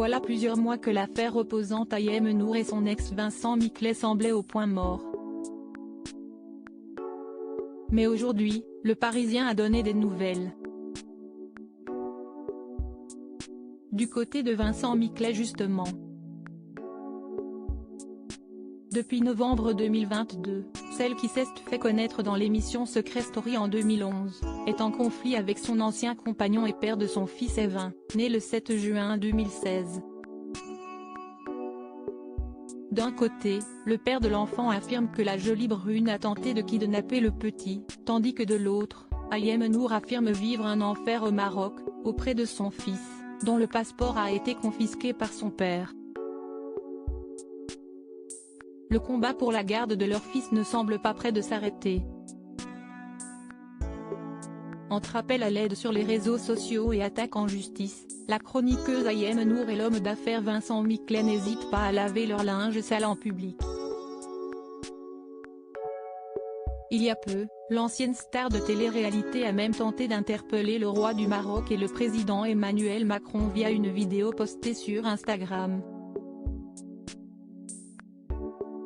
Voilà plusieurs mois que l'affaire opposant Ayem Nour et son ex Vincent Miclet semblait au point mort. Mais aujourd'hui, le Parisien a donné des nouvelles. Du côté de Vincent Miclet justement. Depuis novembre 2022, celle qui s'est fait connaître dans l'émission Secret Story en 2011, est en conflit avec son ancien compagnon et père de son fils Evin, né le 7 juin 2016. D'un côté, le père de l'enfant affirme que la jolie brune a tenté de kidnapper le petit, tandis que de l'autre, Ayem Nour affirme vivre un enfer au Maroc, auprès de son fils, dont le passeport a été confisqué par son père. Le combat pour la garde de leur fils ne semble pas près de s'arrêter. Entre appels à l'aide sur les réseaux sociaux et attaques en justice, la chroniqueuse Ayem Nour et l'homme d'affaires Vincent Miclet n'hésitent pas à laver leur linge sale en public. Il y a peu, l'ancienne star de télé-réalité a même tenté d'interpeller le roi du Maroc et le président Emmanuel Macron via une vidéo postée sur Instagram.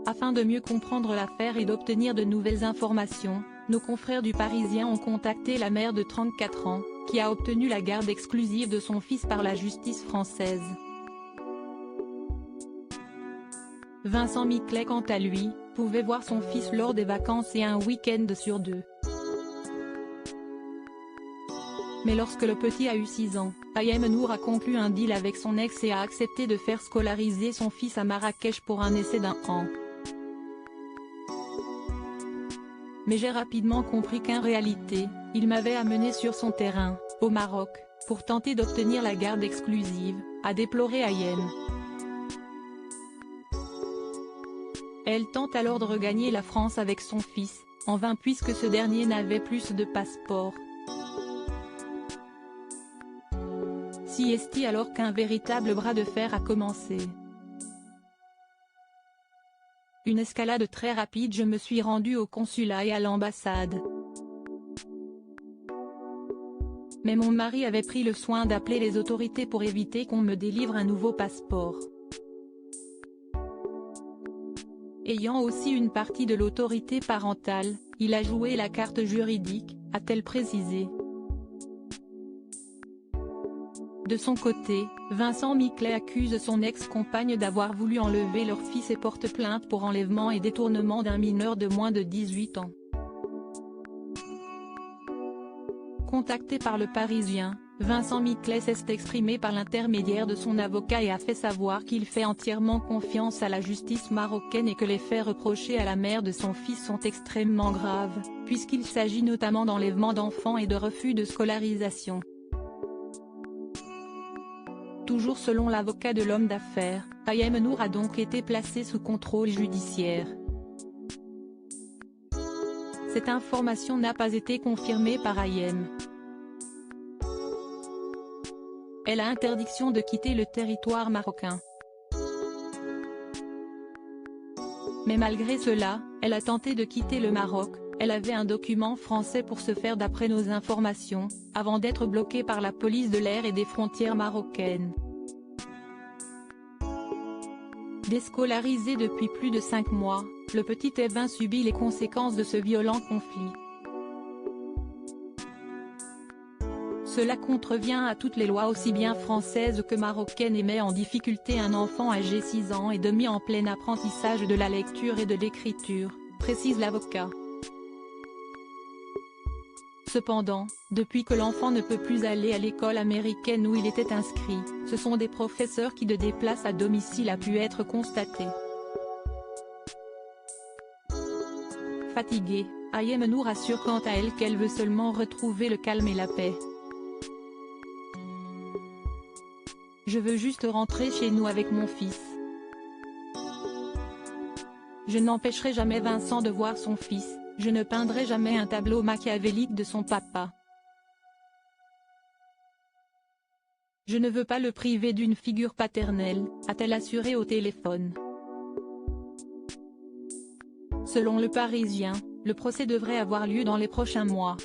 Afin de mieux comprendre l'affaire et d'obtenir de nouvelles informations, nos confrères du Parisien ont contacté la mère de 34 ans, qui a obtenu la garde exclusive de son fils par la justice française. Vincent Miclet quant à lui, pouvait voir son fils lors des vacances et un week-end sur deux. Mais lorsque le petit a eu 6 ans, Ayem Nour a conclu un deal avec son ex et a accepté de faire scolariser son fils à Marrakech pour un essai d'1 an. Mais j'ai rapidement compris qu'en réalité, il m'avait amené sur son terrain, au Maroc, pour tenter d'obtenir la garde exclusive, a déploré Ayem. Elle tente alors de regagner la France avec son fils, en vain puisque ce dernier n'avait plus de passeport. Si est-il alors qu'un véritable bras de fer a commencé. Une escalade très rapide. Je me suis rendu au consulat et à l'ambassade. Mais mon mari avait pris le soin d'appeler les autorités pour éviter qu'on me délivre un nouveau passeport. Ayant aussi une partie de l'autorité parentale, il a joué la carte juridique, a-t-elle précisé. De son côté, Vincent Miclet accuse son ex-compagne d'avoir voulu enlever leur fils et porte plainte pour enlèvement et détournement d'un mineur de moins de 18 ans. Contacté par le Parisien, Vincent Miclet s'est exprimé par l'intermédiaire de son avocat et a fait savoir qu'il fait entièrement confiance à la justice marocaine et que les faits reprochés à la mère de son fils sont extrêmement graves, puisqu'il s'agit notamment d'enlèvement d'enfants et de refus de scolarisation. Toujours selon l'avocat de l'homme d'affaires, Ayem Nour a donc été placé sous contrôle judiciaire. Cette information n'a pas été confirmée par Ayem. Elle a interdiction de quitter le territoire marocain. Mais malgré cela, elle a tenté de quitter le Maroc. Elle avait un document français pour se faire d'après nos informations, avant d'être bloquée par la police de l'air et des frontières marocaines. Déscolarisé depuis plus de 5 mois, le petit Evin subit les conséquences de ce violent conflit. Cela contrevient à toutes les lois aussi bien françaises que marocaines et met en difficulté un enfant âgé 6 ans et demi en plein apprentissage de la lecture et de l'écriture, précise l'avocat. Cependant, depuis que l'enfant ne peut plus aller à l'école américaine où il était inscrit, ce sont des professeurs qui le déplacent à domicile a pu être constaté. Fatiguée, Ayem Nour assure quant à elle qu'elle veut seulement retrouver le calme et la paix. Je veux juste rentrer chez nous avec mon fils. Je n'empêcherai jamais Vincent de voir son fils, je ne peindrai jamais un tableau machiavélique de son papa. Je ne veux pas le priver d'une figure paternelle, a-t-elle assuré au téléphone. Selon le Parisien, le procès devrait avoir lieu dans les prochains mois.